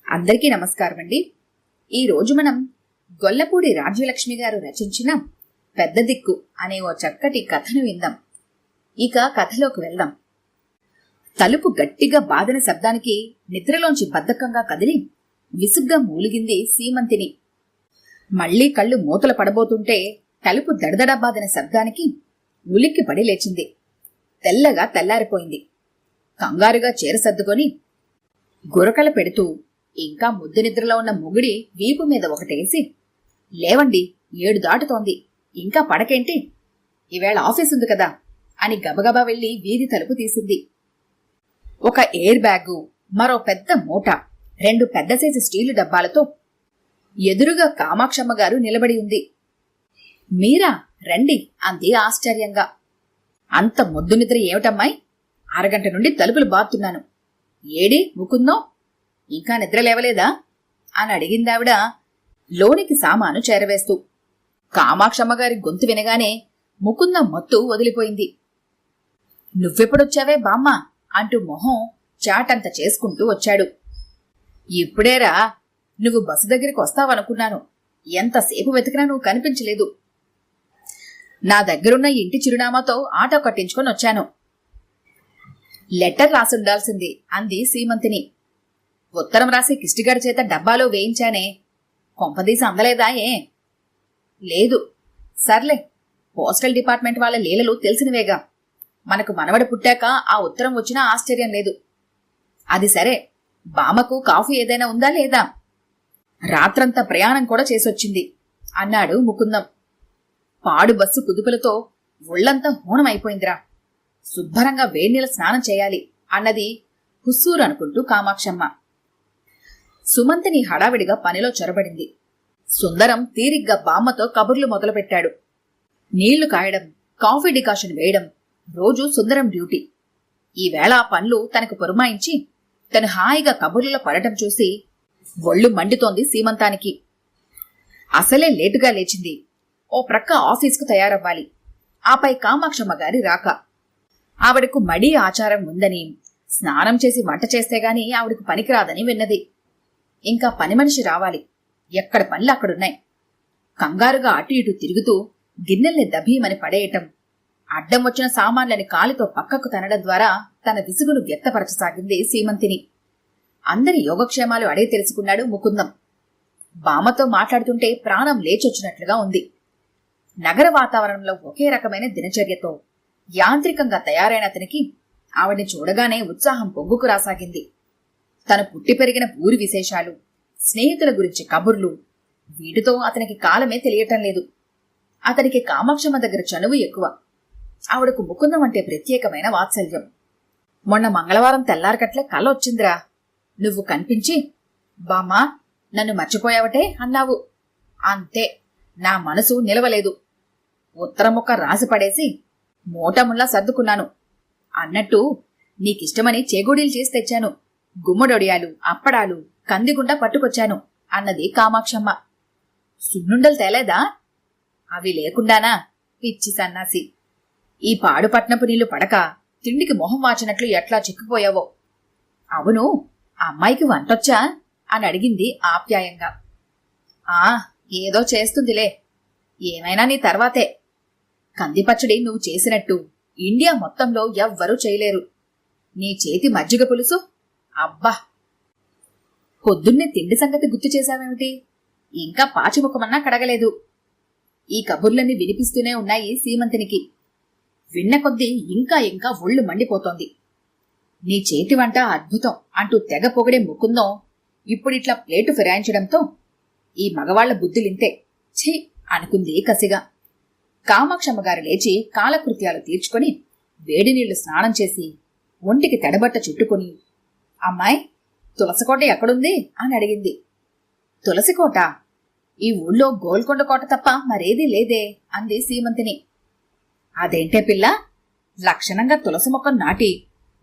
అందరికీ నమస్కారం అండి. ఈరోజు మనం గొల్లపూడి రాజ్యలక్ష్మి గారు రచించిన పెద్ద దిక్కు అనే ఓ చక్కటి కథను విందాం. ఇక కథలోకి వెళ్దాం. తలుపు గట్టిగా బాదిన శబ్దానికి నిద్రలోంచి బద్ధకంగా కదిలి విసుగ్గా మూలిగింది సీమంతిని. మళ్లీ కళ్ళు మూతలు పడబోతుంటే తలుపు దడదడ బాదిన శబ్దానికి ఉలిక్కి పడి లేచింది. తెల్లగా తెల్లారిపోయింది. కంగారుగా చీర సర్దుకొని గురకలు పెడుతూ ఇంకా ముద్దు నిద్రలో ఉన్న మొగుడి వీపు మీద ఒకటేసి, లేవండి, 7 దాటుతోంది, ఇంకా పడకేంటి, ఈవేళ ఆఫీసుంది కదా అని గబగబా వెళ్లి వీధి తలుపు తీసింది. ఒక ఎయిర్ బ్యాగు, మరో పెద్ద మూట, 2 పెద్ద సైజు స్టీలు డబ్బాలతో ఎదురుగా కామాక్షమ్మ గారు నిలబడి ఉంది. మీరా, రండి అంది ఆశ్చర్యంగా. అంత ముద్దు నిద్ర ఏమిటమ్మాయి? అరగంట నుండి తలుపులు బాతున్నాను. ఏడి ముకుందో, ఇంకా నిద్ర లేవలేదా అని అడిగిందావిడ లోనికి సామాను చేరవేస్తూ. కామాక్షమ్మగారి గొంతు వినగానే ముకుందం మత్తు వదిలిపోయింది. నువ్వెప్పుడొచ్చావే బామ్మ అంటూ మొహం చాటంత చేసుకుంటూ వచ్చాడు. ఇప్పుడేరా, నువ్వు బస్సు దగ్గరికి వస్తావనుకున్నాను. ఎంతసేపు వెతికినా నువ్వు కనిపించలేదు. నా దగ్గరున్న ఇంటి చిరునామాతో ఆటో కట్టించుకొని వచ్చాను. లెటర్ రాసుండాల్సింది అంది సీమంతిని. ఉత్తరం రాసి కిష్టిగాడి చేత డబ్బాలో వేయించానే, కొంపదీసి అందలేదా? లేదు. సర్లే, పోస్టల్ డిపార్ట్మెంట్ వాళ్ళ లీలలు తెలిసినవేగా. మనకు మనవడి పుట్టాక ఆ ఉత్తరం వచ్చినా ఆశ్చర్యం లేదు. అది సరే, బామకు కాఫీ ఏదైనా ఉందా లేదా? రాత్రంతా ప్రయాణం కూడా చేసొచ్చింది అన్నాడు ముకుందం. పాడు బస్సు కుదుపులతో ఒళ్లంతా హూణమైపోయిందిరా. శుభ్రంగా వేడినీళ్ళ స్నానం చేయాలి అన్నది హుస్సూరు అనుకుంటూ కామాక్షమ్మ. సుమంతిని హడావిడిగా పనిలో చొరబడింది. సుందరం తీరిగ్గా బామ్మతో కబుర్లు మొదలుపెట్టాడు. నీళ్లు కాయడం, కాఫీ డికాషన్ వేయడం రోజూ సుందరం డ్యూటీ. ఈవేళ ఆ పనులు తనకు పురమాయించి తను హాయిగా కబుర్లలో పడటం చూసి ఒళ్ళు మండితోంది సీమంతానికి. అసలే లేటుగా లేచింది. ఓ ప్రక్క ఆఫీసుకు తయారవ్వాలి. ఆపై కామాక్షమ్మ గారి రాక. ఆవిడకు మడి ఆచారం ఉందని, స్నానం చేసి వంట చేస్తేగాని ఆవిడకు పనికిరాదని విన్నది. ఇంకా పని మనిషి రావాలి. ఎక్కడ పనులు అక్కడున్నాయి. కంగారుగా అటు ఇటు తిరుగుతూ గిన్నెల్ని దభీమని పడేయటం, అడ్డం వచ్చిన సామాన్లని కాలితో పక్కకు తనడం ద్వారా తన విసుగును వ్యక్తపరచసాగింది సీమంతిని. అందరి యోగక్షేమాలు అడిగి తెలుసుకున్నాడు ముకుందం. బామ్మతో మాట్లాడుతుంటే ప్రాణం లేచొచ్చినట్లుగా ఉంది. నగర వాతావరణంలో ఒకే రకమైన దినచర్యతో యాంత్రికంగా తయారైన అతనికి ఆవిడ్ని చూడగానే ఉత్సాహం పొంగుకు రాసాగింది. తను పుట్టి పెరిగిన ఊరి విశేషాలు, స్నేహితుల గురించి కబుర్లు, వీటితో అతనికి కాలమే తెలియటం లేదు. అతనికి కామాక్షమ్మ దగ్గర చనువు ఎక్కువ. ఆవిడకు ముకుందం అంటే ప్రత్యేకమైన వాత్సల్యం. మొన్న మంగళవారం తెల్లారకట్లే కల వచ్చిందిరా. నువ్వు కనిపించి, బామ్మా నన్ను మర్చిపోయావటే అన్నావు. అంతే, నా మనసు నిలవలేదు. ఉత్తరముక్క రాసి పడేసి మూటముల్లా సర్దుకున్నాను. అన్నట్టు నీకిష్టమని చేగూడీలు చేసి తెచ్చాను. గుమ్మడొడియాలు, అప్పడాలు, కందిగుండ పట్టుకొచ్చాను అన్నది కామాక్షమ్మ. సున్నుండలు తేలేదా? అవి లేకుండానా? పిచ్చి సన్నాసి. ఈ పాడుపట్నపు నీళ్లు పడక తిండికి మొహం వాచినట్లు ఎట్లా చిక్కుపోయావో. అవును, అమ్మాయికి వంటొచ్చా అని అడిగింది ఆప్యాయంగా. ఏదో చేస్తుందిలే. ఏమైనా నీ తర్వాతే. కందిపచ్చడి నువ్వు చేసినట్టు ఇండియా మొత్తంలో ఎవ్వరూ చేయలేరు. నీ చేతి మజ్జిగ పులుసు, అబ్బా! పొద్దున్నే తిండి సంగతి గుర్తు చేశావేమిటి? ఇంకా పాచిముఖమన్నా కడగలేదు. ఈ కబుర్లన్నీ వినిపిస్తూనే ఉన్నాయి సీమంతినికి. విన్న కొద్దీ ఇంకా ఇంకా ఒళ్ళు మండిపోతోంది. నీ చేతి వంట అద్భుతం అంటూ తెగ పొగిడే ముకుందో ఇప్పుడిట్లా ప్లేటు ఫిరాయించడంతో ఈ మగవాళ్ల బుద్ధులింతే, ఛీ అనుకుంది కసిగా. కామాక్షమ్మగారు లేచి కాలకృత్యాలు తీర్చుకొని వేడినీళ్లు స్నానం చేసి ఒంటికి తెడబట్ట చుట్టుకుని, అమ్మాయి తులసికోట ఎక్కడుంది అని అడిగింది. తులసికోట? ఈ ఊళ్ళో గోల్కొండ కోట తప్ప మరేదీ లేదే అంది సీమంతిని. అదేంటే పిల్ల, లక్షణంగా తులసి మొక్క నాటి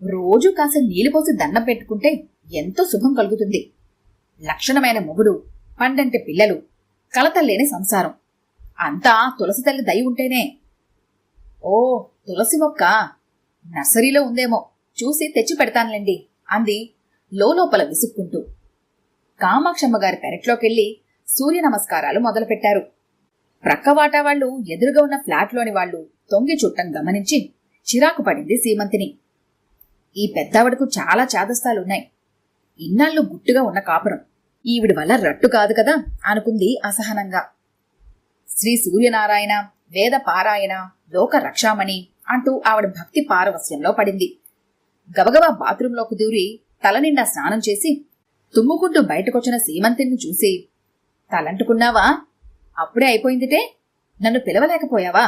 రోజూ కాస్త నీళ్లు పోసి దండం పెట్టుకుంటే ఎంతో శుభం కలుగుతుంది. లక్షణమైన మొగుడు, పండంటి పిల్లలు, కలతల్లేని సంసారం అంతా తులసి తల్లి దయ ఉంటేనే. ఓ, తులసి మొక్క నర్సరీలో ఉందేమో, చూసి తెచ్చి పెడతానులేండి అంది లోపల విసుక్కుంటూ. కామాక్షమ్మ గారి పెరట్లోకెళ్లి సూర్య నమస్కారాలు మొదలుపెట్టారు. ప్రక్కవాటా వాళ్లు ఎదురుగా ఉన్న ఫ్లాట్లోని వాళ్లు తొంగి చుట్టం గమనించి చిరాకు పడింది సీమంతిని. ఈ పెద్దావిడకు చాలా చాదస్తాలున్నాయి. ఇన్నాళ్ళు గుట్టుగా ఉన్న కాపురం ఈవిడి వల్ల రట్టు కాదు కదా అనుకుంది అసహనంగా. శ్రీ సూర్యనారాయణ, వేద పారాయణ, లోక రక్షామణి అంటూ ఆవిడ భక్తి పారవస్యంలో పడింది. గబగబా బాత్రూంలోకి దూరి తలనిండా స్నానం చేసి తుమ్ముకుంటూ బయటకొచ్చిన సీమంతిని చూసి, తలంటుకున్నావా? అప్పుడే అయిపోయిందిటే, నన్ను పిలవలేకపోయావా?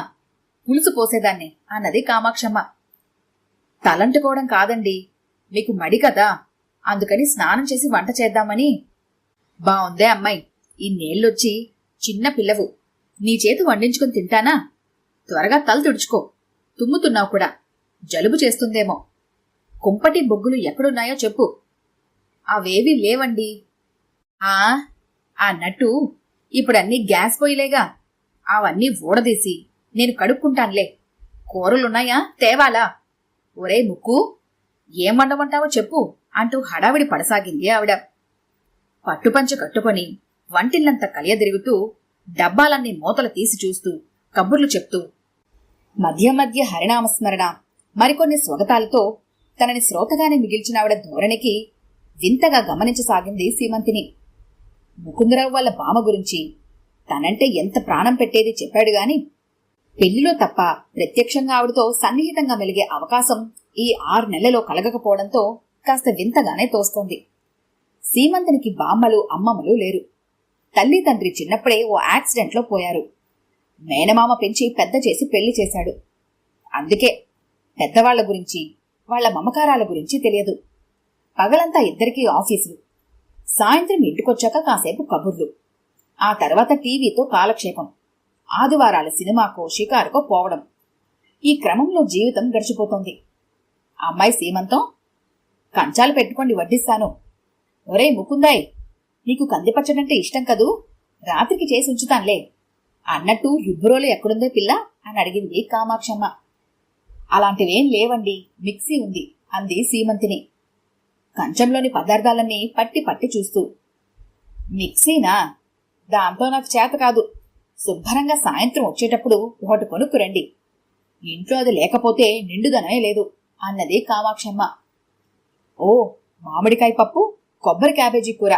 పులుసు పోసేదాన్ని అన్నది కామాక్షమ్మ. తలంటుకోవడం కాదండి, మీకు మడి కదా, అందుకని స్నానం చేసి వంట చేద్దామని. బావుందే అమ్మాయి, ఇన్నేళ్ళొచ్చి చిన్న పిల్లవు, నీ చేతి వండించుకుని తింటానా? త్వరగా తల తుడుచుకో, తుమ్ముతున్నావు కూడా, జలుబు చేస్తుందేమో. కుంపటి బొగ్గులు ఎక్కడున్నాయో చెప్పు. అవేవీ లేవండి. అన్నట్టు ఇప్పుడన్నీ గ్యాస్ పొయ్యిలేగా, అవన్నీ ఊడదీసి నేను కడుక్కుంటానులే. కూరలున్నాయా, తేవాలా? ఒరే ముక్కు, ఏం వండమంటావో చెప్పు అంటూ హడావిడి పడసాగింది ఆవిడ. పట్టుపంచ కట్టుకొని వంటిల్లంతా కలియదిరుగుతూ డబ్బాలన్నీ మూతలు తీసి చూస్తూ కబుర్లు చెప్తూ మధ్య మధ్య హరినామస్మరణ, మరికొన్ని స్వగతాలతో తనని శ్రోతగానే మిగిల్చిన ఆవిడ ధోరణికి వింతగా గమనించసాగింది సీమంతిని. ముకుందరావు వాళ్ళ బామ గురించి తనంటే ఎంత ప్రాణం పెట్టేది చెప్పాడుగాని పెళ్లిలో తప్ప ప్రత్యక్షంగా ఆవిడతో సన్నిహితంగా మెలిగే అవకాశం ఈ 6 నెలల్లో కలగకపోవడంతో కాస్త వింతగానే తోస్తోంది. సీమంతినికి బామ్మలు అమ్మమ్మలు లేరు. తల్లి తండ్రి చిన్నప్పుడే ఓ యాక్సిడెంట్లో పోయారు. మేనమామ పెంచి పెద్ద చేసి పెళ్లి చేశాడు. అందుకే పెద్దవాళ్ల గురించి, వాళ్ల మమకారాల గురించి తెలియదు. పగలంతా ఇద్దరికీ ఆఫీసులు, సాయంత్రం ఇంటికొచ్చాక కాసేపు కబుర్లు, ఆ తర్వాత టీవీతో కాలక్షేపం, ఆదివారాల సినిమాకో షికారుకో పోవడం. ఈ క్రమంలో జీవితం గడిచిపోతోంది. అమ్మాయి సీమంతం, కంచాలు పెట్టుకోండి వడ్డిస్తాను. ఒరే ముకుందాయ్, నీకు కందిపచ్చడంటే ఇష్టం కదూ, రాత్రికి చేసి ఉంచుతాన్లే అన్నట్టు రుబ్బురోలు ఎక్కడుందో పిల్ల అని అడిగింది కామాక్షమ్మ. అలాంటివేం లేవండి, మిక్సీ ఉంది అంది సీమంతిని కంచంలోని పదార్థాలన్నీ పట్టి పట్టి చూస్తూ. మిక్సీనా? దాంతో నాకు చేత కాదు. శుభ్రంగా సాయంత్రం వచ్చేటప్పుడు ఒకటి కొనుక్కురండి. ఇంట్లో అది లేకపోతే నిండుదనమే లేదు అన్నది కామాక్షమ్మ. ఓ, మామిడికాయ పప్పు, కొబ్బరి క్యాబేజీ కూర,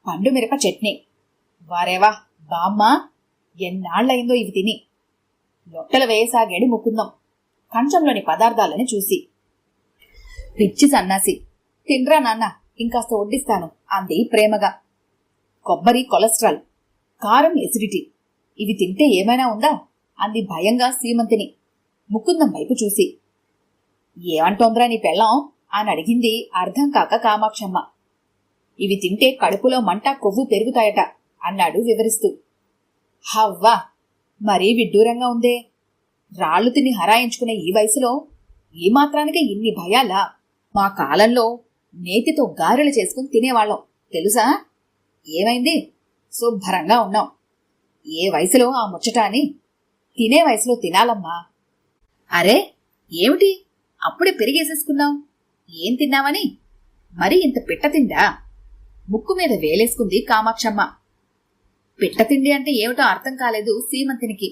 పండు మిరప చట్నీ. వారేవా బామ్మ, ఎన్నాళ్లయిందో ఇవి తిని. లొట్టలు వేయసాగాడు ముకుందం కంచంలోని పదార్థాలని చూసి. పిచ్చి సన్నాసి, తిన్రా నాన్న, ఇంకాస్త వడ్డిస్తాను అంది ప్రేమగా. కొబ్బరి కొలెస్ట్రాల్, కారం ఎసిడిటీ, ఇవి తింటే ఏమైనా ఉందా అంది భయంగా సీమంతిని ముకుందం వైపు చూసి. ఏమంటోంద్రా నీ పెళ్ళాం అని అడిగింది అర్థం కాక కామాక్షమ్మ. ఇవి తింటే కడుపులో మంట, కొవ్వు పెరుగుతాయట అన్నాడు వివరిస్తూ. హవ్వా, మరీ విడ్డూరంగా ఉందే. రాళ్లు తిని హరాయించుకునే ఈ వయసులో ఈ మాత్రానికే ఇన్ని భయాలా? మా కాలంలో నేతితో గారెలు చేసుకుని తినేవాళ్ళం తెలుసా? ఏమైంది? శుభ్రంగా ఉన్నాం. ఏ వయసులో ఆ ముచ్చట అని తినే వయసులో తినాలమ్మా. అరే ఏమిటి, అప్పుడే పెరిగేసేసుకున్నావు? ఏం తిన్నావని? మరి ఇంత పిట్ట తిండా? ముక్కు మీద వేలేసుకుంది కామాక్షమ్మ. పిట్టతిండి అంటే ఏమిటో అర్థం కాలేదు సీమంతినికి.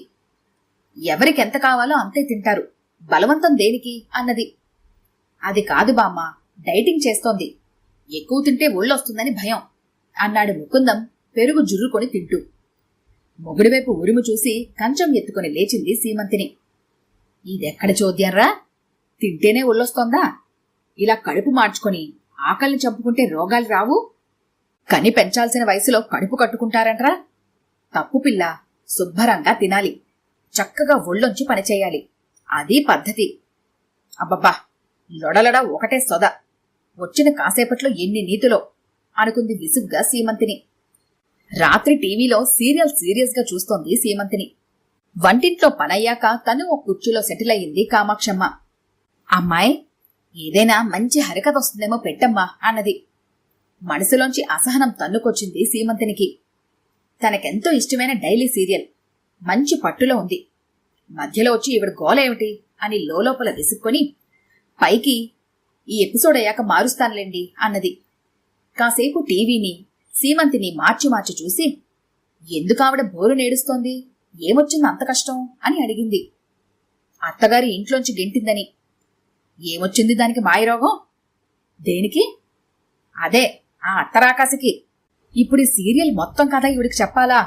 ఎవరికెంత కావాలో అంతే తింటారు, బలవంతం దేనికి అన్నది. అది కాదు బామ్మ, డైటింగ్ చేస్తోంది, ఎక్కువ తింటే ఒళ్ళొస్తుందని భయం అన్నాడు ముకుందం పెరుగు జుర్రుకొని తింటూ. మొగుడివైపు ఉరుము చూసి కంచం ఎత్తుకుని లేచింది సీమంతిని. ఇదెక్కడ చోద్యంరా, తింటేనే ఒళ్ళొస్తోందా? ఇలా కడుపు మార్చుకొని ఆకలిని చంపుకుంటే రోగాలు రావు. కని పెంచాల్సిన వయసులో కడుపు కట్టుకుంటారంట్రా. తప్పు పిల్ల, శుభ్రంగా తినాలి, చక్కగా ఒళ్ళొంచి పనిచేయాలి, అది పద్ధతి. అబ్బబ్బా, లొడలడ ఒకటే సొద, వచ్చిన కాసేపట్లో ఎన్ని నీతులో అనుకుంది విసుగ్గా సీమంతిని. రాత్రి టీవీలో సీరియస్ గా చూస్తోంది సీమంతిని. వంటింట్లో పనయ్యాక తను ఒక కుర్చీలో సెటిల్ అయ్యింది కామాక్షమ్మ. అమ్మాయి, ఏదైనా మంచి హరికథ వస్తుందేమో పెట్టమ్మా అన్నది. మనసులోంచి అసహనం తన్నుకొచ్చింది సీమంతినికి. తనకెంతో ఇష్టమైన డైలీ సీరియల్ మంచి పట్టులో ఉంది, మధ్యలో వచ్చి ఈవిడ గోలేమిటి అని లోపల విసుక్కొని పైకి ఈ ఎపిసోడ్ అయ్యాక మారుస్తానులేండి అన్నది. కాసేపు టీవీని సీమంతిని మార్చి మార్చి చూసి, ఎందుకావిడ బోరు నేడుస్తోంది, ఏమొచ్చింది అంత కష్టం అని అడిగింది. అత్తగారి ఇంట్లోంచి గెంటిందని. ఏమొచ్చింది దానికి మాయరోగం? దేనికి? అదే ఆ అత్తరాకాశకి. ఇప్పుడు ఈ సీరియల్ మొత్తం కథ ఈవిడికి చెప్పాలా?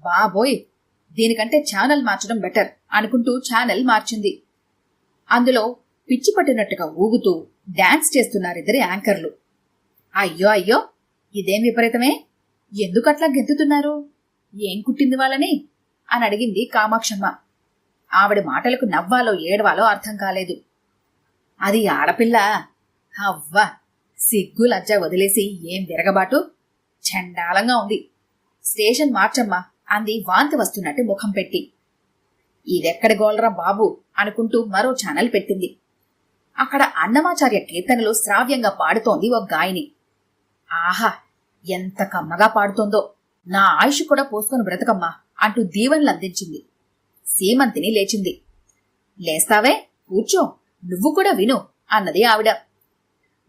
బాబోయ్, దీనికంటే ఛానల్ మార్చడం బెటర్ అనుకుంటూ ఛానల్ మార్చింది. అందులో పిచ్చి పట్టినట్టుగా ఊగుతూ డాన్స్ చేస్తున్నారిద్దరి యాంకర్లు. అయ్యో అయ్యో, ఇదేం విపరీతమే, ఎందుకట్లా గెంతుతున్నారు, ఏం కుట్టింది వాళ్ళని అని అడిగింది కామాక్షమ్మ. ఆవిడ మాటలకు నవ్వాలో ఏడవాలో అర్థం కాలేదు. అది ఆడపిల్ల. అవ్వా, సిగ్గు లజ్జ వదిలేసి ఏం విరగబాటు, చండాలంగా ఉంది. స్టేషన్ మార్చమ్మా అంది వాంతి వస్తున్నట్టు ముఖం పెట్టి. ఇదెక్కడి గోల్రా బాబు అనుకుంటూ మరో ఛానల్ పెట్టింది. అక్కడ అన్నమాచార్య కీర్తనలు శ్రావ్యంగా పాడుతోంది ఒక గాయని. ఆహా, ఎంత కమ్మగా పాడుతోందో, నా ఆయుష్ కూడా పోసుకొని బ్రతకమ్మా అంటూ దీవెనలు అందించింది. సీమంతిని లేచింది. లేస్తావే, కూర్చో, నువ్వు కూడా విను అన్నది ఆవిడ.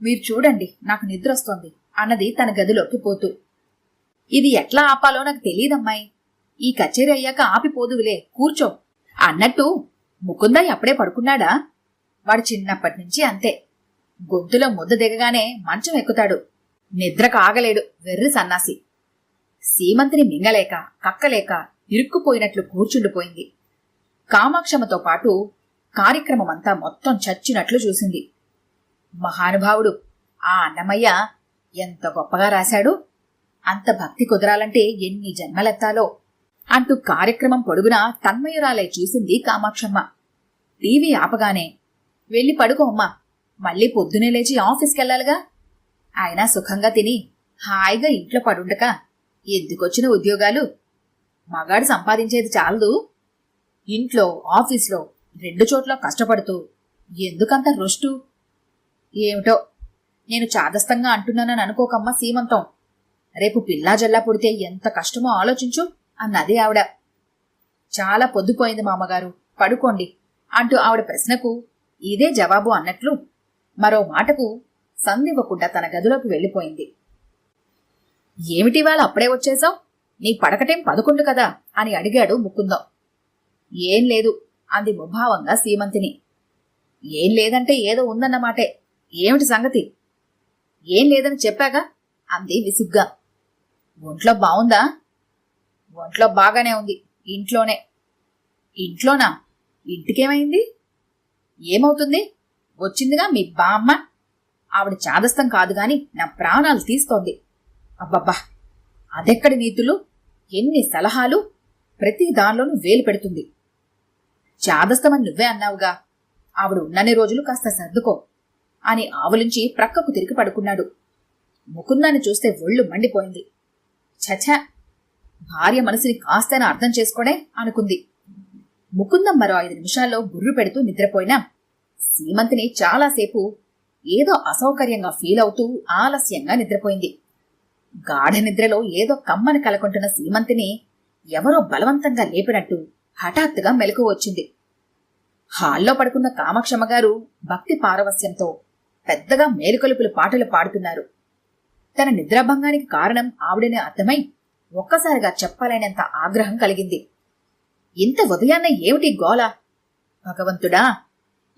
మీరు చూడండి, నాకు నిద్రొస్తోంది అన్నది తన గదిలోకి పోతూ. ఇది ఎట్లా ఆపాలో నాకు తెలియదమ్మాయి, ఈ కచేరీ అయ్యాక ఆపిపోదువులే, కూర్చో అన్నట్టు ముకుందయ్య అప్పుడే పడుకున్నాడా? వాడు చిన్నప్పటి నుంచి అంతే, గొంతులో ముద్ద దిగగానే మంచం ఎక్కుతాడు, నిద్రకు ఆగలేడు వెర్రి సన్నాసి. సీమంతిని మింగలేక కక్కలేక ఇరుక్కుపోయినట్లు కూర్చుండిపోయింది. కామాక్షమతో పాటు కార్యక్రమమంతా మొత్తం చచ్చినట్లు చూసింది. మహానుభావుడు ఆ అన్నమయ్య ఎంత గొప్పగా రాశాడు, అంత భక్తి కుదరాలంటే ఎన్ని జన్మలెత్తాలో అంటూ కార్యక్రమం పొడుగునా తన్మయురాలై చూసింది కామాక్షమ్మ. టీవీ ఆపగానే, వెళ్ళి పడుకో అమ్మా, మళ్ళీ పొద్దునే లేచి ఆఫీస్కెళ్లాలిగా, ఆయన సుఖంగా తిని హాయిగా ఇంట్లో పడుండక ఎందుకొచ్చిన ఉద్యోగాలు, మగాడు సంపాదించేది చాలదు, ఇంట్లో ఆఫీస్లో 2 చోట్ల కష్టపడుతూ ఎందుకంత రొస్టు? ఏమిటో, నేను చాదస్తంగా అంటున్నానని అనుకోకమ్మా సీమంతం, రేపు పిల్లా జల్లా పుడితే ఎంత కష్టమో ఆలోచించు అన్నది ఆవిడ. చాలా పొద్దుపోయింది మామగారు, పడుకోండి అంటూ ఆవిడ ప్రశ్నకు ఇదే జవాబు అన్నట్లు మరో మాటకు సందివ్వకుండా తన గదిలోకి వెళ్ళిపోయింది. ఏమిటివాళ అప్పుడే వచ్చేశావు, నీ పడకటేం 11 కదా అని అడిగాడు ముకుందం. ఏం లేదు అంది ముభావంగా సీమంతిని. ఏం లేదంటే ఏదో ఉందన్నమాటే, ఏమిటి సంగతి? ఏం లేదని చెప్పాగా అంది విసుగ్గా. ఒంట్లో బావుందా? ఒంట్లో బాగానే ఉంది, ఇంట్లోనే. ఇంట్లోనా? ఇంటికేమైంది? ఏమవుతుంది, వచ్చిందిగా మీ బామ్మ, ఆవిడ చాదస్తం కాదు గాని నా ప్రాణాలు తీస్తోంది. అబ్బబ్బా, అదెక్కడి నీతులు, ఎన్ని సలహాలు, ప్రతి దానిలోనూ వేలు పెడుతుంది. చాదస్తమని నువ్వే అన్నావుగా, ఆవిడ ఉన్నన్ని రోజులు కాస్త సర్దుకో అని ఆవులించి ప్రక్కకు తిరిగి పడుకున్నాడు. ముకుందాన్ని చూస్తే ఒళ్ళు మండిపోయింది. ఛఛా, భార్య మనసుని కాస్తైనా అర్థం చేసుకోడే అనుకుంది. ముకుందం మరో 5 నిమిషాల్లో గుర్రు పెడుతూ నిద్రపోయినా సీమంతిని చాలాసేపు ఏదో అసౌకర్యంగా ఫీల్ అవుతూ ఆలస్యంగా నిద్రపోయింది. గాఢ నిద్రలో ఏదో కమ్మని కలకొంటున్న సీమంతిని ఎవరో బలవంతంగా లేపినట్టు హఠాత్తుగా మెలకువ వచ్చింది. హాల్లో పడుకున్న కామాక్షమ్మగారు భక్తి పారవస్యంతో పెద్దగా మేలుకొలుపులు పాటలు పాడుతున్నారు. తన నిద్రాభంగానికి కారణం ఆవిడనే అర్థమై ఒక్కసారిగా చెప్పలేనంత ఆగ్రహం కలిగింది. ఇంత ఉదయాన్న ఏమిటి గోల? భగవంతుడా,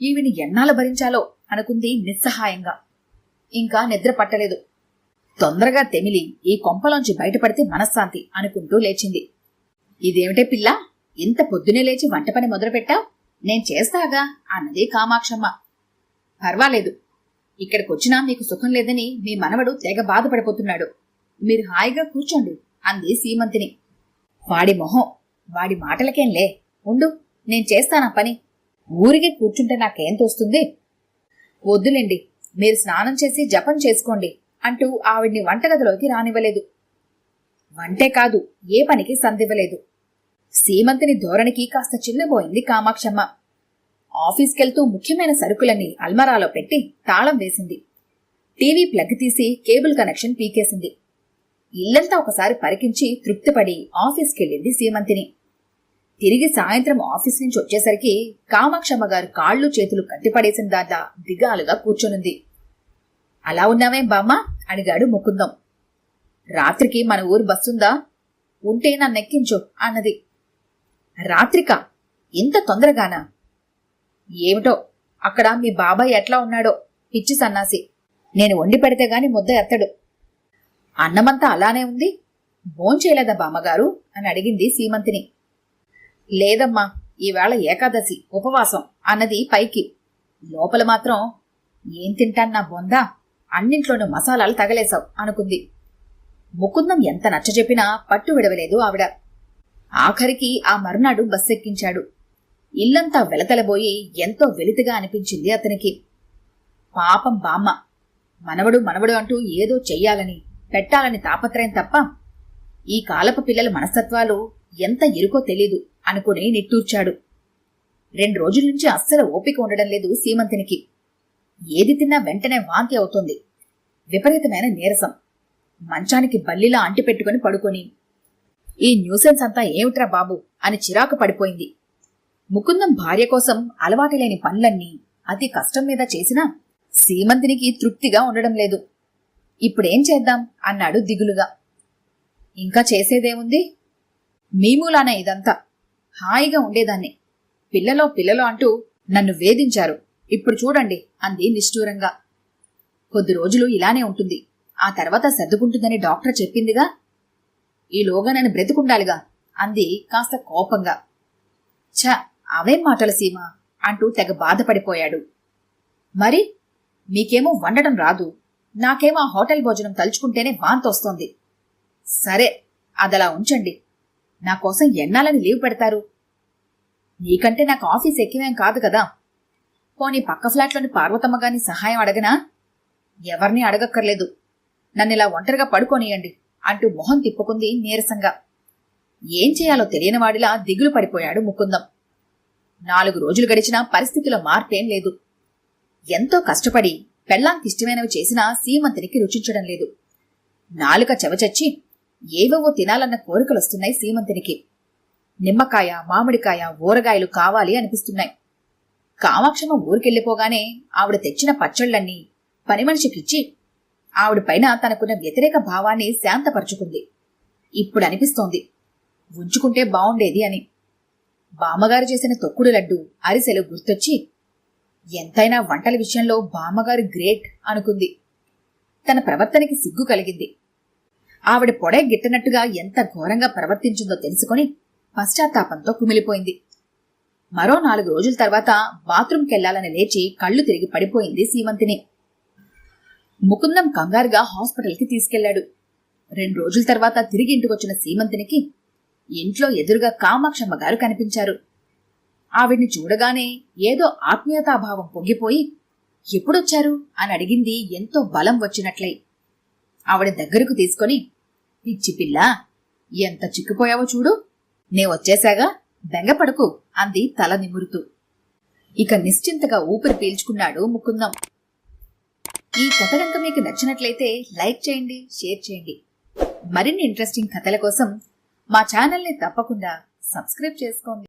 ఈవిని ఎన్నాళ్ళు భరించాలో అనుకుంది నిస్సహాయంగా. ఇంకా నిద్ర పట్టలేదు. తొందరగా తెమిలి ఈ కొంపలోంచి బయటపడితే మనశ్శాంతి అనుకుంటూ లేచింది. ఇదేమిటే పిల్ల, ఇంత పొద్దునే లేచి వంట పని మొదలుపెట్టావు? నేను చేస్తాగా అన్నది కామాక్షమ్మ. పర్వాలేదు, ఇక్కడికొచ్చినా మీకు సుఖం లేదని మీ మనవడు తెగ బాధపడిపోతున్నాడు, మీరు హాయిగా కూర్చోండి అంది సీమంతిని. వాడి మొహం, వాడి మాటలకేంలే, ఉండు నేను చేస్తానా పని, ఊరికే కూర్చుంటే నాకేం తోస్తుంది? వద్దులేండి, మీరు స్నానం చేసి జపం చేసుకోండి అంటూ ఆవిడ్ని వంటగదిలోకి రానివ్వలేదు. వంటే కాదు, ఏ పనికి సందివ్వలేదు. సీమంతిని ధోరణికి కాస్త చిన్నబోయింది కామాక్షమ్మ. ఆఫీస్కెళ్తూ ముఖ్యమైన సరుకులన్నీ అల్మరాలో పెట్టి తాళం వేసింది. టీవీ ప్లగ్ తీసి కేబుల్ కనెక్షన్ పీకేసింది. ఇల్లంతా ఒకసారి పరికించి తృప్తిపడి ఆఫీస్కెళ్ళింది సీమంతిని. తిరిగి సాయంత్రం ఆఫీస్ నుంచి వచ్చేసరికి కామాక్షమ్మగారు కాళ్ళు చేతులు కట్టిపడేసిన దాంట్లో దిగాలుగా కూర్చొనుంది. అలా ఉన్నావేం బామ్మ అడిగాడు ముకుందం. రాత్రికి మన ఊరు బస్సుందా? ఉంటే నన్నెక్కించు అన్నది. రాత్రికా? ఇంత తొందరగానా? ఏమిటో అక్కడ మీ బాబాయ్ ఎట్లా ఉన్నాడో, పిచ్చి సన్నాసి. నేను వండి పెడితే గాని ముద్ద ఎత్తడు. అన్నమంతా అలానే ఉంది. భోంచేయలేదా బామ్మగారు అని అడిగింది సీమంతిని. లేదమ్మా, ఈవేళ ఏకాదశి, ఉపవాసం అన్నది పైకి. లోపల మాత్రం ఏం తింటాను నా బొందా, అన్నింట్లోనూ మసాలాలు తగలేశావు అనుకుంది. ముకుందం ఎంత నచ్చజెప్పినా పట్టు విడవలేదు ఆవిడ. ఆఖరికి ఆ మర్నాడు బస్సెక్కించాడు. ఇల్లంతా వెలతలబోయి ఎంతో వెలితిగా అనిపించింది అతనికి. పాపం బామ్మ, మనవడు మనవడు అంటూ ఏదో చెయ్యాలని పెట్టాలని తాపత్రయం తప్ప ఈ కాలపు పిల్లల మనస్తత్వాలు ఎంత ఇరుకో తెలీదు అనుకుని నిట్టూర్చాడు. 2 రోజుల నుంచి అస్సలు ఓపిక ఉండడం లేదు సీమంతినికి. ఏది తిన్నా వెంటనే వాంతి అవుతోంది. విపరీతమైన నీరసం. మంచానికి బల్లిలా అంటిపెట్టుకుని పడుకొని, ఈ న్యూసెన్స్ అంతా ఏమిట్రా బాబు అని చిరాకు పడిపోయింది. ముకుందం భార్య కోసం అలవాటు లేని పనులన్నీ అతి కష్టం మీద చేసినా సీమంతినికి తృప్తిగా ఉండడం లేదు. ఇప్పుడేం చేద్దాం అన్నాడు దిగులుగా. ఇంకా చేసేదేముంది? మీమూలాన ఇదంతా. హాయిగా ఉండేదాన్ని. పిల్లలో అంటూ నన్ను వేధించారు. ఇప్పుడు చూడండి అంది నిష్ఠూరంగా. కొద్ది రోజులు ఇలానే ఉంటుంది, ఆ తర్వాత సర్దుకుంటుందని డాక్టర్ చెప్పిందిగా. ఈలోగా నన్ను బ్రతికుండాలిగా అంది కాస్త కోపంగా. ఛ, అవేం మాటలు సీమ అంటూ తెగ బాధపడిపోయాడు. మరి మీకేమో వండడం రాదు, నాకేమో ఆ హోటల్ భోజనం తలుచుకుంటేనే వాంతొస్తోంది. సరే, అదలా ఉంచండి. నా కోసం ఎన్నాలని లీవ్ పెడతారు? నీకంటే నాకు ఆఫీస్ ఎక్కివేం కాదు కదా. పోనీ పక్క ఫ్లాట్లోని పార్వతమ్మగాని సహాయం అడగనా? ఎవరిని అడగక్కర్లేదు. నన్నిలా ఒంటరిగా పడుకోనియండి అంటూ మొహం తిప్పుకుంది నీరసంగా. ఏం చేయాలో తెలియనివాడిలా దిగులు పడిపోయాడు ముకుందం. 4 రోజులు గడిచినా పరిస్థితిలో మార్పేం లేదు. ఎంతో కష్టపడి పెళ్ళాంకిష్టమైనవి చేసినా సీమంతినికి రుచించడం లేదు. నాలుక చెవచచ్చి ఏవేవో తినాలన్న కోరికలొస్తున్నాయి సీమంతినికి. నిమ్మకాయ, మామిడికాయ, ఊరగాయలు కావాలి అనిపిస్తున్నాయి. కామాక్షమ్మ ఊరికెళ్ళిపోగానే ఆవిడ తెచ్చిన పచ్చళ్లన్నీ పని మనిషికిచ్చి ఆవిడపైన తనకున్న వ్యతిరేక భావాన్ని శాంతపరుచుకుంది. ఇప్పుడు అనిపిస్తోంది ఉంచుకుంటే బావుండేది అని. బామ్మగారు చేసిన తొక్కుడు లడ్డు, అరిసెలు గుర్తొచ్చి ఎంతైనా వంటల విషయంలో బామ్మగారు గ్రేట్ అనుకుంది. తన ప్రవర్తనకి సిగ్గు కలిగింది. ఆవిడ పొడే గిట్టనట్టుగా ఎంత ఘోరంగా ప్రవర్తించిందో తెలుసుకుని పశ్చాత్తాపంతో కుమిలిపోయింది. మరో 4 రోజుల తర్వాత బాత్రూంకెళ్లాలని లేచి కళ్ళు తిరిగి పడిపోయింది సీమంతిని. ముకుందం కంగారుగా హాస్పిటల్కి తీసుకెళ్లాడు. 2 రోజుల తర్వాత తిరిగి ఇంటికొచ్చిన సీమంతినికి ఇంట్లో ఎదురుగా కామాక్షమ్మ గారు కనిపించారు. ఆవిడ్ని చూడగానే ఏదో ఆత్మీయతాభావం పొంగిపోయి ఎప్పుడొచ్చారు అని అడిగింది ఎంతో బలం వచ్చినట్లై. ఆవిడ దగ్గరకు తీసుకొని, పిచ్చి పిల్ల, ఎంత చిక్కిపోయావో చూడు, నే వచ్చేశాగా, బెంగపడకు అంది తల నిమురుతూ. ఇక నిశ్చింతగా ఊపిరి పీల్చుకున్నాడు ముకుందం. ఈ కథ కనుక మీకు నచ్చినట్లయితే లైక్ చేయండి, షేర్ చేయండి. మరిన్ని ఇంట్రెస్టింగ్ కథల కోసం మా ఛానల్ని తప్పకుండా సబ్స్క్రైబ్ చేసుకోండి.